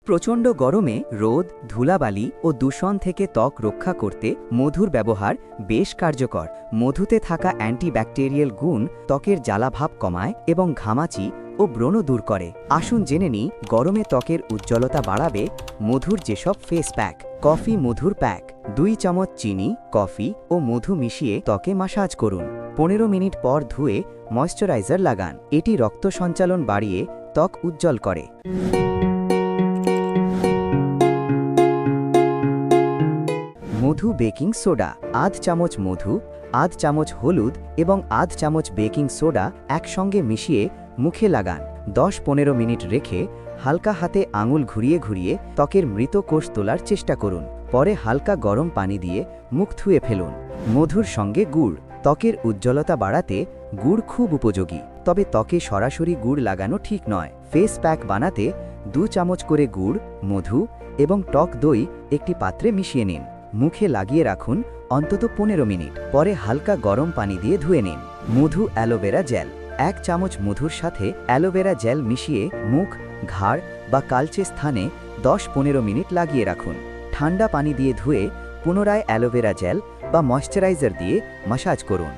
প্রচণ্ড গরমে রোদ, ধুলাবালি ও দূষণ থেকে ত্বক রক্ষা করতে মধুর ব্যবহার বেশ কার্যকর। মধুতে থাকা অ্যান্টিব্যাকটেরিয়াল গুণ ত্বকের জ্বালাভাব কমায় এবং ঘামাচি ও ব্রণ দূর করে। আসুন জেনে নিই গরমে ত্বকের উজ্জ্বলতা বাড়াবে মধুর যেসব ফেস প্যাক। কফি মধুর প্যাক 2 চামচ চিনি, কফি ও মধু মিশিয়ে ত্বকে মাসাজ করুন। 15 মিনিট পর ধুয়ে ময়শ্চারাইজার লাগান। এটি রক্ত সঞ্চালন বাড়িয়ে ত্বক উজ্জ্বল করে। মধু বেকিং সোডা আধ চামচ মধু, আধ চামচ হলুদ এবং আধ চামচ বেকিং সোডা একসঙ্গে মিশিয়ে মুখে লাগান। 10-15 মিনিট রেখে হালকা হাতে আঙুল ঘুরিয়ে ঘুরিয়ে ত্বকের মৃত কোষ তোলার চেষ্টা করুন। পরে হালকা গরম পানি দিয়ে মুখ ধুয়ে ফেলুন। মধুর সঙ্গে গুড় ত্বকের উজ্জ্বলতা বাড়াতে গুড় খুব উপযোগী, তবে ত্বকে সরাসরি গুড় লাগানো ঠিক নয়। ফেস প্যাক বানাতে 2 চামচ করে গুড়, মধু এবং টক দই একটি পাত্রে মিশিয়ে নিন। মুখে লাগিয়ে রাখুন অন্তত 15 মিনিট। পরে হালকা গরম পানি দিয়ে ধুয়ে নিন। মধু অ্যালোভেরা জেল 1 চামচ মধুর সাথে অ্যালোভেরা জেল মিশিয়ে মুখ, ঘাড় বা কালচে স্থানে 10-15 মিনিট লাগিয়ে রাখুন। ঠান্ডা পানি দিয়ে ধুয়ে পুনরায় অ্যালোভেরা জেল বা ময়শ্চারাইজার দিয়ে মাসাজ করুন।